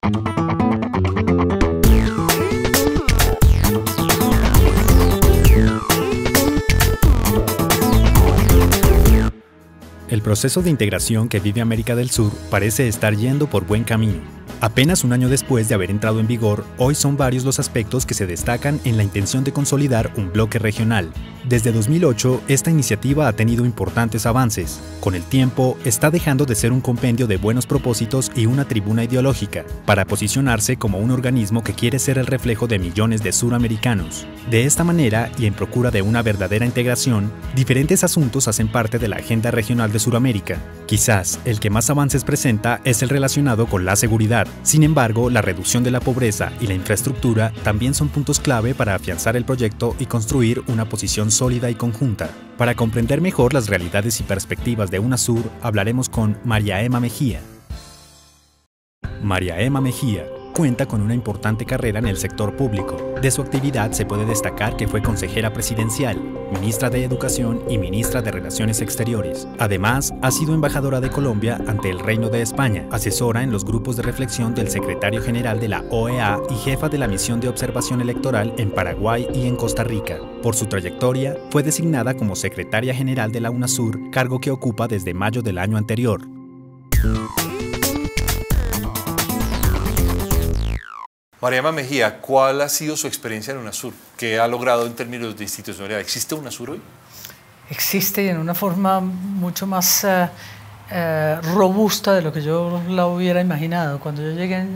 El proceso de integración que vive América del Sur parece estar yendo por buen camino. Apenas un año después de haber entrado en vigor, hoy son varios los aspectos que se destacan en la intención de consolidar un bloque regional. Desde 2008, esta iniciativa ha tenido importantes avances. Con el tiempo, está dejando de ser un compendio de buenos propósitos y una tribuna ideológica, para posicionarse como un organismo que quiere ser el reflejo de millones de suramericanos. De esta manera, y en procura de una verdadera integración, diferentes asuntos hacen parte de la agenda regional de Suramérica. Quizás el que más avances presenta es el relacionado con la seguridad. Sin embargo, la reducción de la pobreza y la infraestructura también son puntos clave para afianzar el proyecto y construir una posición sólida y conjunta. Para comprender mejor las realidades y perspectivas de UNASUR, hablaremos con María Emma Mejía. María Emma Mejía cuenta con una importante carrera en el sector público. De su actividad se puede destacar que fue consejera presidencial, ministra de Educación y ministra de Relaciones Exteriores. Además, ha sido embajadora de Colombia ante el Reino de España, asesora en los grupos de reflexión del secretario general de la OEA y jefa de la misión de observación electoral en Paraguay y en Costa Rica. Por su trayectoria, fue designada como secretaria general de la UNASUR, cargo que ocupa desde mayo del año anterior. María Emma Mejía, ¿cuál ha sido su experiencia en UNASUR? ¿Qué ha logrado en términos de institucionalidad? ¿Existe UNASUR hoy? Existe y en una forma mucho más robusta de lo que yo la hubiera imaginado. Cuando yo llegué,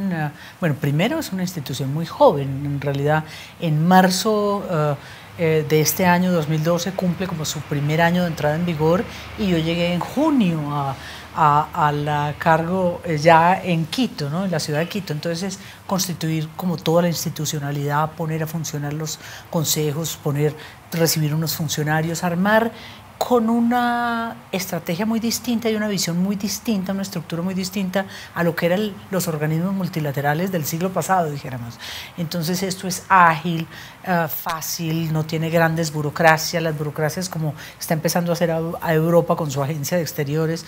bueno, primero es una institución muy joven, en realidad en marzo de este año 2012 cumple como su primer año de entrada en vigor y yo llegué en junio al cargo ya en Quito, ¿no? En la ciudad de Quito. Entonces es constituir como toda la institucionalidad, poner a funcionar los consejos, recibir unos funcionarios, armar con una estrategia muy distinta y una visión muy distinta, una estructura muy distinta a lo que eran los organismos multilaterales del siglo pasado, dijéramos. Entonces esto es ágil, fácil, no tiene grandes burocracias. Las burocracias, como está empezando a hacer a Europa con su agencia de exteriores,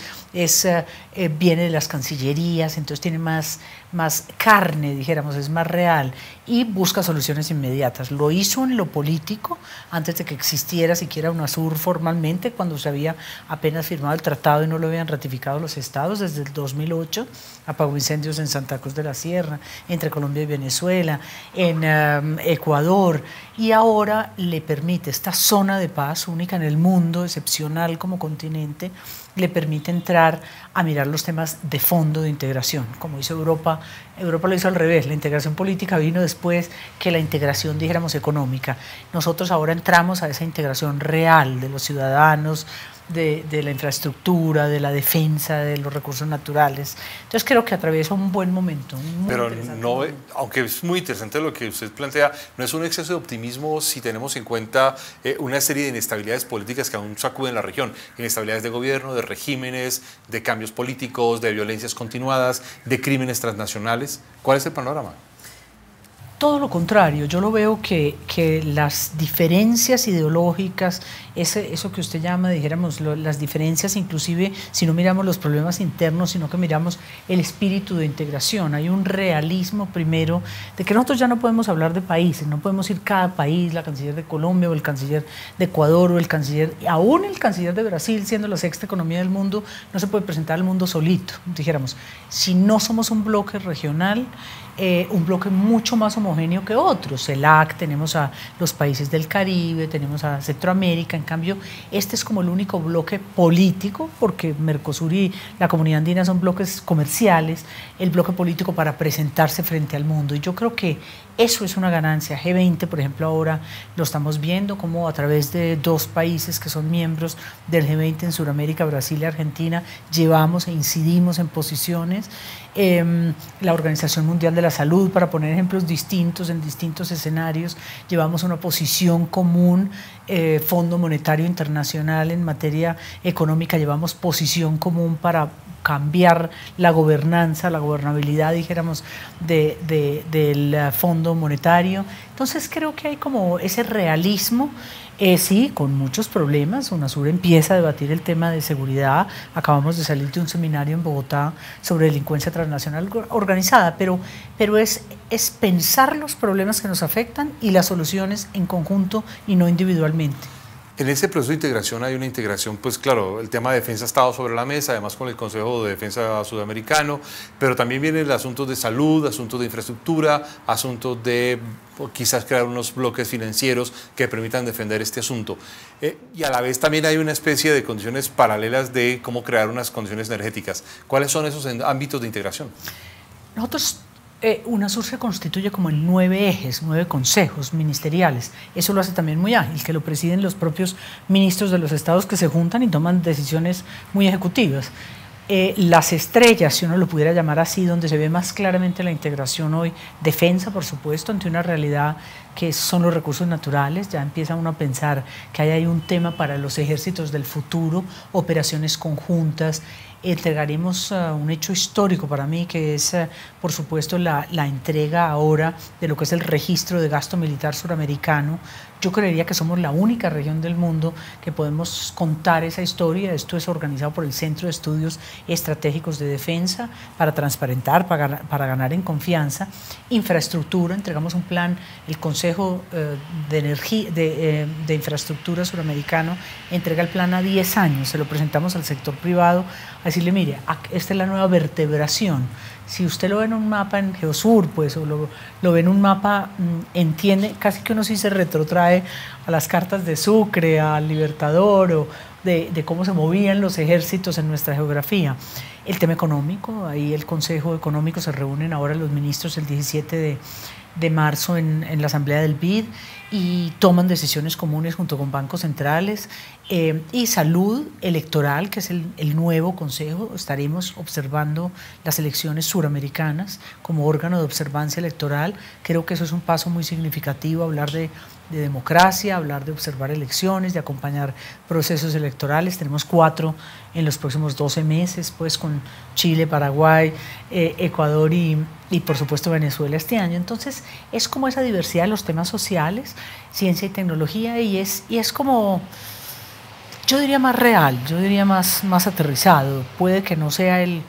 viene de las cancillerías, entonces tiene más carne, dijéramos, es más real y busca soluciones inmediatas. Lo hizo en lo político antes de que existiera siquiera UNASUR formalmente, cuando se había apenas firmado el tratado y no lo habían ratificado los estados. Desde el 2008 apagó incendios en Santa Cruz de la Sierra, entre Colombia y Venezuela, en Ecuador, y ahora le permite esta zona de paz única en el mundo, excepcional como continente, le permite entrar a mirar los temas de fondo de integración. Como hizo Europa, Europa lo hizo al revés, la integración política vino después que la integración, dijéramos, económica. Nosotros ahora entramos a esa integración real de los ciudadanos, de la infraestructura, de la defensa de los recursos naturales. Entonces creo que atraviesa un buen momento. Pero no, aunque es muy interesante lo que usted plantea, no es un exceso de optimismo si tenemos en cuenta una serie de inestabilidades políticas que aún sacuden la región, inestabilidades de gobierno, de regímenes, de cambios políticos, de violencias continuadas, de crímenes transnacionales. ¿Cuál es el panorama? Todo lo contrario, yo lo veo que las diferencias ideológicas, eso que usted llama, dijéramos, las diferencias, inclusive si no miramos los problemas internos, sino que miramos el espíritu de integración. Hay un realismo primero de que nosotros ya no podemos hablar de países, no podemos ir cada país, la canciller de Colombia o el canciller de Ecuador o el canciller, aún el canciller de Brasil, siendo la sexta economía del mundo, no se puede presentar al mundo solito, dijéramos. Si no somos un bloque regional, un bloque mucho más homogéneo que otros. CELAC, tenemos a los países del Caribe, tenemos a Centroamérica. En cambio, este es como el único bloque político, porque Mercosur y la Comunidad Andina son bloques comerciales, el bloque político para presentarse frente al mundo. Y yo creo que eso es una ganancia. G20, por ejemplo, ahora lo estamos viendo como a través de dos países que son miembros del G20 en Sudamérica, Brasil y Argentina, llevamos e incidimos en posiciones. La Organización Mundial de la Salud, para poner ejemplos distintos en distintos escenarios, llevamos una posición común. Fondo Monetario Internacional en materia económica, llevamos posición común para cambiar la gobernanza, la gobernabilidad, dijéramos, del Fondo Monetario. Entonces creo que hay como ese realismo. Sí, con muchos problemas. UNASUR empieza a debatir el tema de seguridad. Acabamos de salir de un seminario en Bogotá sobre delincuencia transnacional organizada, pero es pensar los problemas que nos afectan y las soluciones en conjunto y no individualmente. En ese proceso de integración hay una integración, pues claro, el tema de defensa ha estado sobre la mesa, además con el Consejo de Defensa Sudamericano, pero también vienen asuntos de salud, asuntos de infraestructura, asuntos de quizás crear unos bloques financieros que permitan defender este asunto. Y a la vez también hay una especie de condiciones paralelas de cómo crear unas condiciones energéticas. ¿Cuáles son esos ámbitos de integración? Nosotros UNASUR se constituye como en 9 ejes, 9 consejos ministeriales. Eso lo hace también muy ágil, que lo presiden los propios ministros de los estados que se juntan y toman decisiones muy ejecutivas. Las estrellas, si uno lo pudiera llamar así, donde se ve más claramente la integración hoy, defensa, por supuesto, ante una realidad que son los recursos naturales. Ya empieza uno a pensar que hay un tema para los ejércitos del futuro, operaciones conjuntas. Entregaremos un hecho histórico para mí, que es, por supuesto, la entrega ahora de lo que es el registro de gasto militar suramericano. Yo creería que somos la única región del mundo que podemos contar esa historia. Esto es organizado por el Centro de Estudios Estratégicos de Defensa para transparentar, para ganar en confianza. Infraestructura, entregamos un plan, el Consejo de Infraestructura Suramericano entrega el plan a 10 años, se lo presentamos al sector privado, a decirle, mire, esta es la nueva vertebración. Si usted lo ve en un mapa en Geosur, pues, o lo ve en un mapa, entiende, casi que uno sí se retrotrae a las cartas de Sucre, al Libertador, o de cómo se movían los ejércitos en nuestra geografía. El tema económico, ahí el Consejo Económico, se reúnen ahora los ministros el 17 de marzo en la Asamblea del BID y toman decisiones comunes junto con bancos centrales. Y salud electoral, que es el nuevo consejo. Estaremos observando las elecciones suramericanas como órgano de observancia electoral. Creo que eso es un paso muy significativo, hablar de democracia, hablar de observar elecciones, de acompañar procesos electorales. Tenemos 4 en los próximos 12 meses, pues, con Chile, Paraguay, Ecuador y por supuesto Venezuela este año. Entonces es como esa diversidad de los temas sociales, ciencia y tecnología, y es como, yo diría, más real, yo diría más aterrizado. Puede que no sea el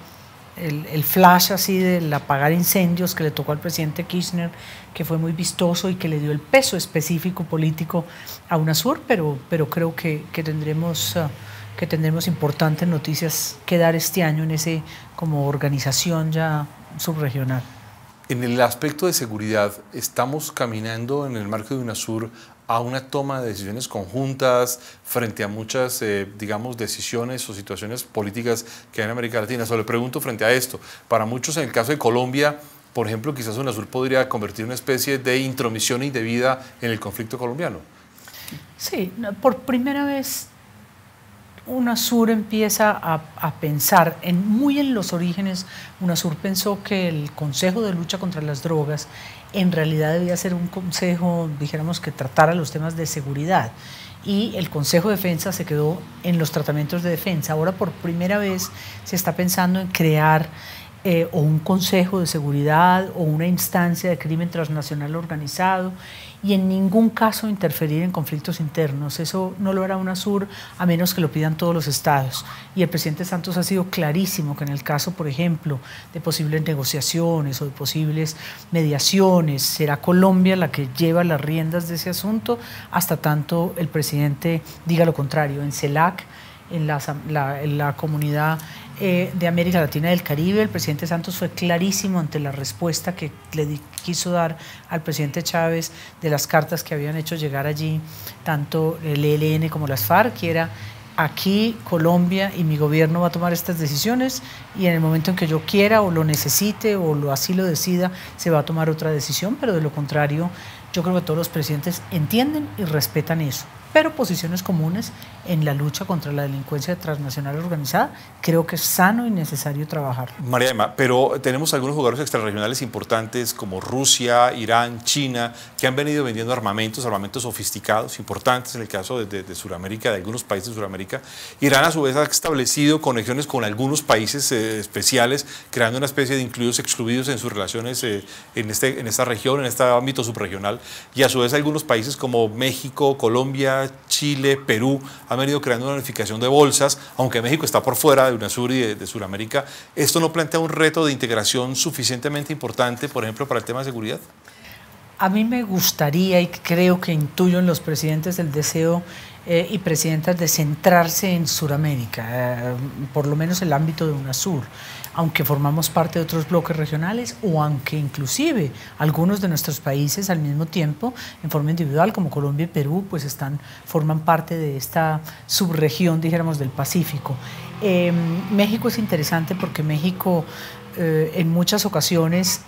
flash así del apagar incendios que le tocó al presidente Kirchner, que fue muy vistoso y que le dio el peso específico político a UNASUR, pero creo que tendremos importantes noticias que dar este año en ese como organización ya subregional. En el aspecto de seguridad, ¿estamos caminando en el marco de UNASUR a una toma de decisiones conjuntas frente a muchas, digamos, decisiones o situaciones políticas que hay en América Latina? Solo le pregunto frente a esto. Para muchos, en el caso de Colombia, por ejemplo, quizás UNASUR podría convertir una especie de intromisión indebida en el conflicto colombiano. Sí, por primera vez UNASUR empieza a pensar, muy en los orígenes. UNASUR pensó que el Consejo de Lucha contra las Drogas en realidad debía ser un consejo, dijéramos, que tratara los temas de seguridad, y el Consejo de Defensa se quedó en los tratamientos de defensa. Ahora por primera vez se está pensando en crear o un consejo de seguridad o una instancia de crimen transnacional organizado, y en ningún caso interferir en conflictos internos. Eso no lo hará UNASUR a menos que lo pidan todos los estados. Y el presidente Santos ha sido clarísimo que en el caso, por ejemplo, de posibles negociaciones o de posibles mediaciones, será Colombia la que lleva las riendas de ese asunto hasta tanto el presidente diga lo contrario. En CELAC, en la comunidad de América Latina y del Caribe, el presidente Santos fue clarísimo ante la respuesta que le quiso dar al presidente Chávez de las cartas que habían hecho llegar allí tanto el ELN como las FARC, y era: aquí Colombia y mi gobierno va a tomar estas decisiones, y en el momento en que yo quiera o lo necesite o así lo decida, se va a tomar otra decisión, pero de lo contrario yo creo que todos los presidentes entienden y respetan eso. pero posiciones comunes en la lucha contra la delincuencia transnacional organizada. Creo que es sano y necesario trabajar. María Emma, pero tenemos algunos jugadores extrarregionales importantes como Rusia, Irán, China, que han venido vendiendo armamentos sofisticados, importantes en el caso de Sudamérica, de algunos países de Sudamérica. Irán a su vez ha establecido conexiones con algunos países especiales, creando una especie de incluidos excluidos en sus relaciones en esta región, en este ámbito subregional. Y a su vez algunos países como México, Colombia, Chile, Perú, han venido creando una unificación de bolsas, aunque México está por fuera de UNASUR y de Sudamérica. ¿Esto no plantea un reto de integración suficientemente importante, por ejemplo, para el tema de seguridad? A mí me gustaría, y creo que intuyo en los presidentes el deseo y presidentas de centrarse en Sudamérica, por lo menos el ámbito de UNASUR, aunque formamos parte de otros bloques regionales o aunque inclusive algunos de nuestros países al mismo tiempo, en forma individual, como Colombia y Perú, pues forman parte de esta subregión, dijéramos, del Pacífico. México es interesante porque México en muchas ocasiones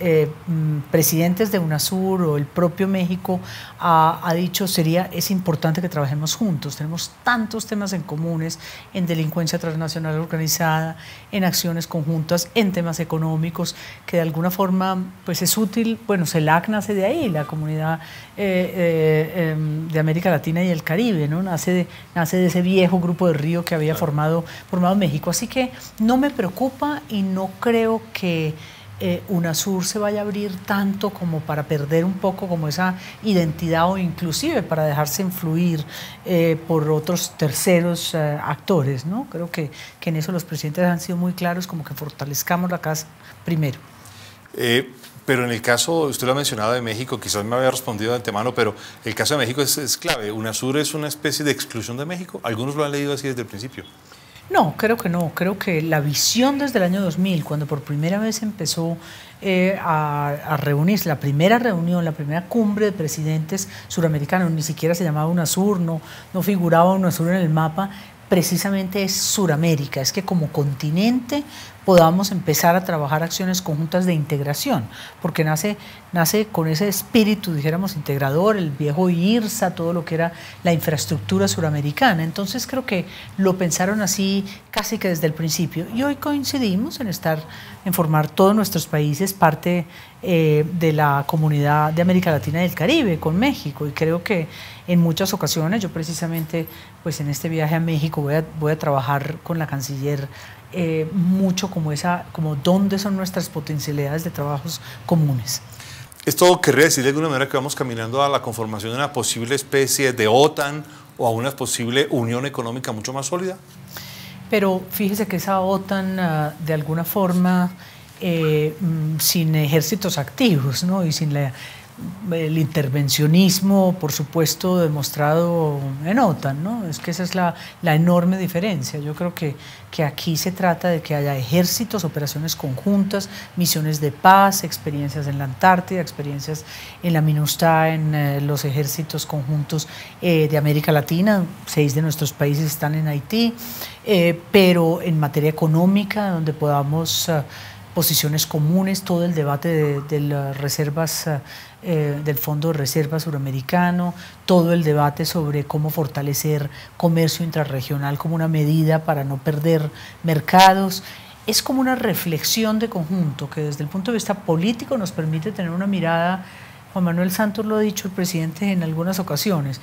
presidentes de UNASUR o el propio México ha dicho es importante que trabajemos juntos, tenemos tantos temas en comunes, en delincuencia transnacional organizada, en acciones conjuntas, en temas económicos, que de alguna forma pues es útil. Bueno, CELAC nace de ahí, la comunidad de América Latina y el Caribe, ¿no? nace de ese viejo grupo de Río que había formado México, así que no me preocupa y no creo que UNASUR se vaya a abrir tanto como para perder un poco como esa identidad o inclusive para dejarse influir por otros terceros actores, ¿no? Creo que en eso los presidentes han sido muy claros, como que fortalezcamos la casa primero. Pero en el caso, usted lo ha mencionado de México, quizás me había respondido de antemano, pero el caso de México es clave. ¿UNASUR es una especie de exclusión de México? Algunos lo han leído así desde el principio. No, creo que no. Creo que la visión desde el año 2000, cuando por primera vez empezó a reunirse, la primera reunión, la primera cumbre de presidentes suramericanos, ni siquiera se llamaba UNASUR, no figuraba UNASUR en el mapa, precisamente es Suramérica, es que como continente podamos empezar a trabajar acciones conjuntas de integración, porque nace con ese espíritu, dijéramos, integrador, el viejo IRSA, todo lo que era la infraestructura suramericana. Entonces creo que lo pensaron así casi que desde el principio, y hoy coincidimos en formar todos nuestros países parte de la comunidad de América Latina y del Caribe con México, y creo que en muchas ocasiones, yo precisamente pues en este viaje a México voy a trabajar con la canciller mucho como dónde son nuestras potencialidades de trabajos comunes. ¿Esto querría decir de alguna manera que vamos caminando a la conformación de una posible especie de OTAN o a una posible unión económica mucho más sólida? Pero fíjese que esa OTAN de alguna forma sin ejércitos activos, ¿no? Y sin el intervencionismo, por supuesto, demostrado en OTAN, ¿no? Es que esa es la enorme diferencia. Yo creo que aquí se trata de que haya ejércitos, operaciones conjuntas, misiones de paz, experiencias en la Antártida, experiencias en la MINUSTAH, en los ejércitos conjuntos de América Latina. 6 de nuestros países están en Haití, pero en materia económica, donde podamos posiciones comunes, todo el debate de las reservas, del Fondo de Reserva Suramericano, todo el debate sobre cómo fortalecer comercio intrarregional como una medida para no perder mercados. Es como una reflexión de conjunto que desde el punto de vista político nos permite tener una mirada. Juan Manuel Santos lo ha dicho, el presidente, en algunas ocasiones.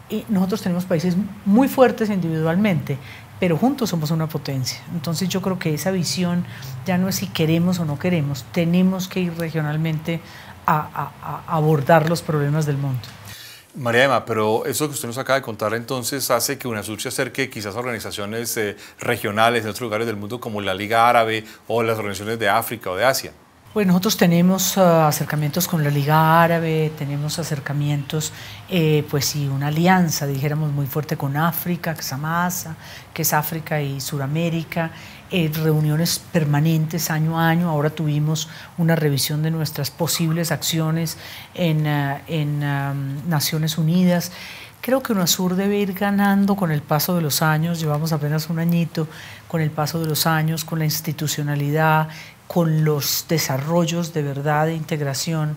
Y nosotros tenemos países muy fuertes individualmente, pero juntos somos una potencia. Entonces yo creo que esa visión ya no es si queremos o no queremos, tenemos que ir regionalmente a abordar los problemas del mundo. María Emma, pero eso que usted nos acaba de contar entonces hace que UNASUR se acerque quizás a organizaciones regionales en otros lugares del mundo como la Liga Árabe o las organizaciones de África o de Asia. Pues nosotros tenemos acercamientos con la Liga Árabe, tenemos acercamientos, pues sí, una alianza, dijéramos, muy fuerte con África, que es AMASA, que es África y Suramérica, reuniones permanentes año a año. Ahora tuvimos una revisión de nuestras posibles acciones en Naciones Unidas. Creo que UNASUR debe ir ganando con el paso de los años, llevamos apenas un añito, con el paso de los años, con la institucionalidad, con los desarrollos de verdad de integración,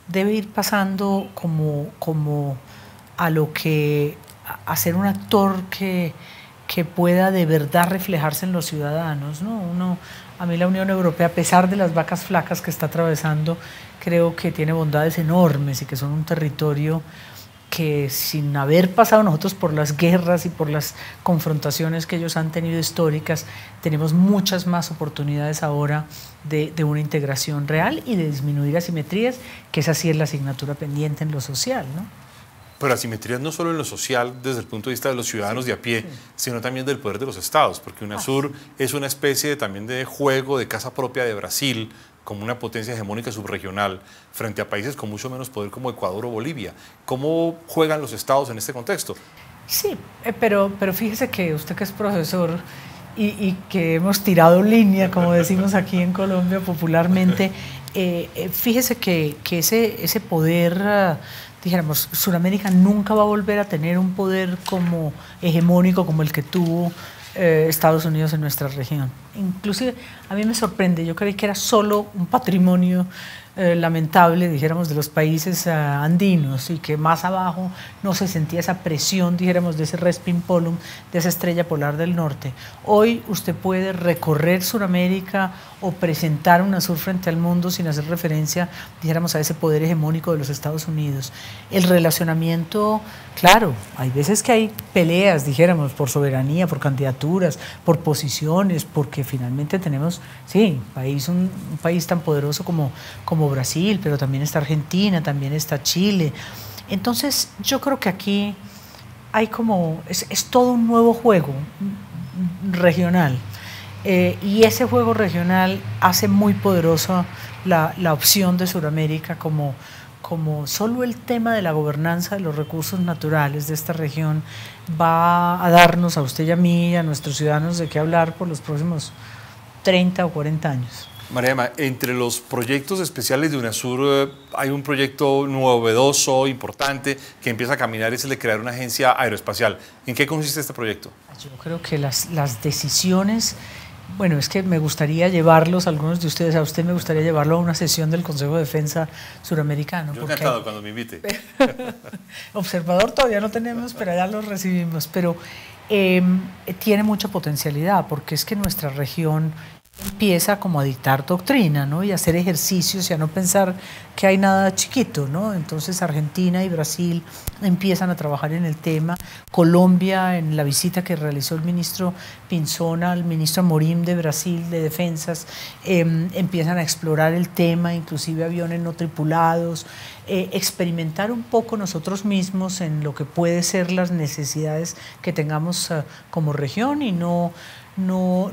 debe ir pasando como a lo que a ser un actor que pueda de verdad reflejarse en los ciudadanos, ¿no? A mí la Unión Europea, a pesar de las vacas flacas que está atravesando, creo que tiene bondades enormes y que son un territorio que, sin haber pasado nosotros por las guerras y por las confrontaciones que ellos han tenido históricas, tenemos muchas más oportunidades ahora de una integración real y de disminuir asimetrías, que esa sí es la asignatura pendiente en lo social, ¿no? Pero asimetrías no solo en lo social desde el punto de vista de los ciudadanos de a pie, sino también del poder de los estados, porque UNASUR es una especie también de juego de casa propia de Brasil, como una potencia hegemónica subregional, frente a países con mucho menos poder como Ecuador o Bolivia. ¿Cómo juegan los estados en este contexto? Sí, pero fíjese que usted, que es profesor y que hemos tirado línea, como decimos aquí en Colombia popularmente, fíjese que ese poder, dijéramos, Sudamérica nunca va a volver a tener un poder como hegemónico como el que tuvo Estados Unidos en nuestra región. Inclusive a mí me sorprende, yo creí que era solo un patrimonio lamentable, dijéramos, de los países andinos, y que más abajo no se sentía esa presión, dijéramos, de ese Respin Polum, de esa estrella polar del norte. Hoy usted puede recorrer Sudamérica o presentar UNASUR frente al mundo sin hacer referencia, dijéramos, a ese poder hegemónico de los Estados Unidos. El relacionamiento, claro, hay veces que hay peleas, dijéramos, por soberanía, por candidaturas, por posiciones, porque finalmente tenemos, sí, un país tan poderoso como Brasil, pero también está Argentina, también está Chile. Entonces yo creo que aquí hay es todo un nuevo juego regional, y ese juego regional hace muy poderosa la opción de Sudamérica como solo el tema de la gobernanza de los recursos naturales de esta región va a darnos a usted y a mí, a nuestros ciudadanos, de qué hablar por los próximos 30 o 40 años. María Emma, entre los proyectos especiales de UNASUR hay un proyecto novedoso, importante, que empieza a caminar, es el de crear una agencia aeroespacial. ¿En qué consiste este proyecto? Yo creo que las decisiones, bueno, es que me gustaría llevarlos, algunos de ustedes, a usted me gustaría llevarlo a una sesión del Consejo de Defensa Suramericano. Yo encantado cuando me invite. Observador todavía no tenemos, pero ya los recibimos. Pero tiene mucha potencialidad, porque es que nuestra región empieza como a dictar doctrina, ¿no? Y a hacer ejercicios y a no pensar que hay nada chiquito, ¿no? Entonces Argentina y Brasil empiezan a trabajar en el tema. Colombia, en la visita que realizó el ministro Pinzona, el ministro Amorim de Brasil de Defensas, empiezan a explorar el tema, inclusive aviones no tripulados, experimentar un poco nosotros mismos en lo que puede ser las necesidades que tengamos como región, y no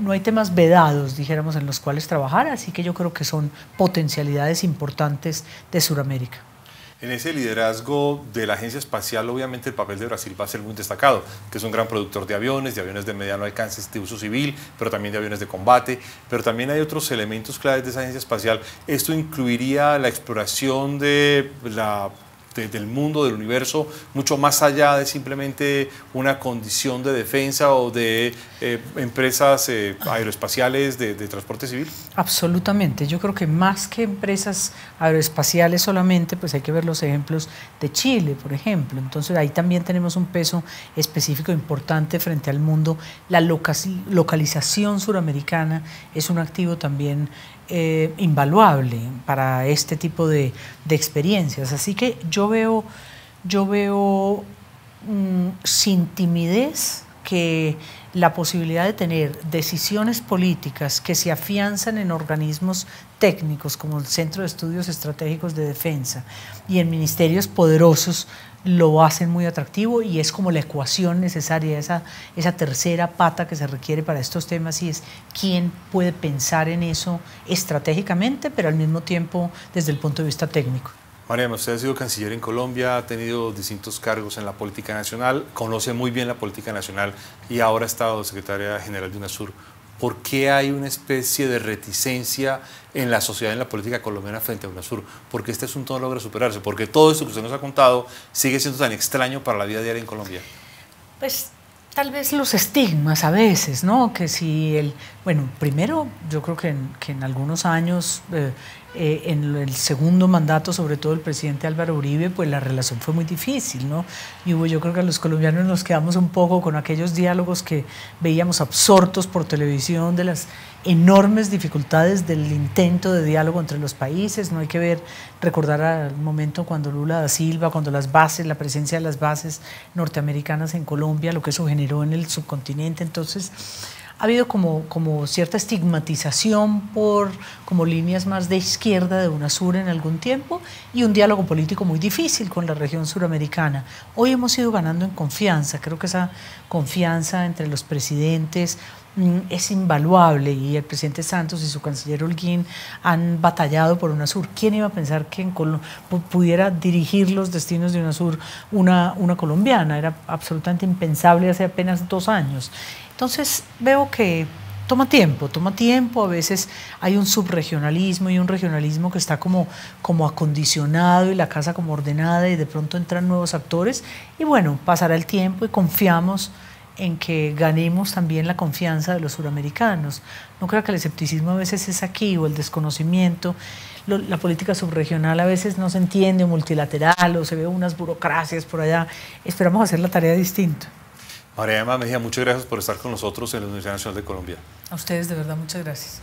hay temas vedados, dijéramos, en los cuales trabajar, así que yo creo que son potencialidades importantes de Sudamérica. En ese liderazgo de la agencia espacial, obviamente el papel de Brasil va a ser muy destacado, que es un gran productor de aviones de mediano alcance de uso civil, pero también de aviones de combate, pero también hay otros elementos claves de esa agencia espacial. Esto incluiría la exploración del mundo, del universo, mucho más allá de simplemente una condición de defensa o de empresas aeroespaciales de transporte civil. Absolutamente, yo creo que más que empresas aeroespaciales solamente, pues hay que ver los ejemplos de Chile, por ejemplo. Entonces ahí también tenemos un peso específico importante frente al mundo. La localización suramericana es un activo también invaluable para este tipo de experiencias. Así que yo veo sin timidez que la posibilidad de tener decisiones políticas que se afianzan en organismos técnicos como el Centro de Estudios Estratégicos de Defensa y en ministerios poderosos lo hacen muy atractivo, y es como la ecuación necesaria, esa tercera pata que se requiere para estos temas, y es quién puede pensar en eso estratégicamente, pero al mismo tiempo desde el punto de vista técnico. María, usted ha sido canciller en Colombia, ha tenido distintos cargos en la política nacional, conoce muy bien la política nacional y ahora ha estado secretaria general de UNASUR. ¿Por qué hay una especie de reticencia en la sociedad, en la política colombiana frente a UNASUR? ¿Por qué este asunto no logra superarse? Porque todo esto que usted nos ha contado sigue siendo tan extraño para la vida diaria en Colombia. Pues Tal vez los estigmas a veces, ¿no? Que si bueno, primero yo creo que en algunos años, en el segundo mandato, sobre todo el presidente Álvaro Uribe, pues la relación fue muy difícil, ¿no? Y yo creo que los colombianos nos quedamos un poco con aquellos diálogos que veíamos absortos por televisión de las enormes dificultades del intento de diálogo entre los países. No hay que recordar al momento cuando Lula da Silva, cuando la presencia de las bases norteamericanas en Colombia, lo que eso generó en el subcontinente. Entonces ha habido como cierta estigmatización por como líneas más de izquierda de UNASUR en algún tiempo, y un diálogo político muy difícil con la región suramericana. Hoy hemos ido ganando en confianza. Creo que esa confianza entre los presidentes es invaluable, y el presidente Santos y su canciller Holguín han batallado por UNASUR. ¿Quién iba a pensar que en pudiera dirigir los destinos de UNASUR una colombiana? Era absolutamente impensable hace apenas 2 años. Entonces veo que toma tiempo, a veces hay un subregionalismo y un regionalismo que está como acondicionado, y la casa como ordenada, y de pronto entran nuevos actores, y bueno, pasará el tiempo y confiamos en que ganemos también la confianza de los suramericanos. No creo que el escepticismo a veces es aquí, o el desconocimiento. La política subregional a veces no se entiende, o multilateral, o se ve unas burocracias por allá. Esperamos hacer la tarea distinto. María Emma Mejía, muchas gracias por estar con nosotros en la Universidad Nacional de Colombia. A ustedes, de verdad, muchas gracias.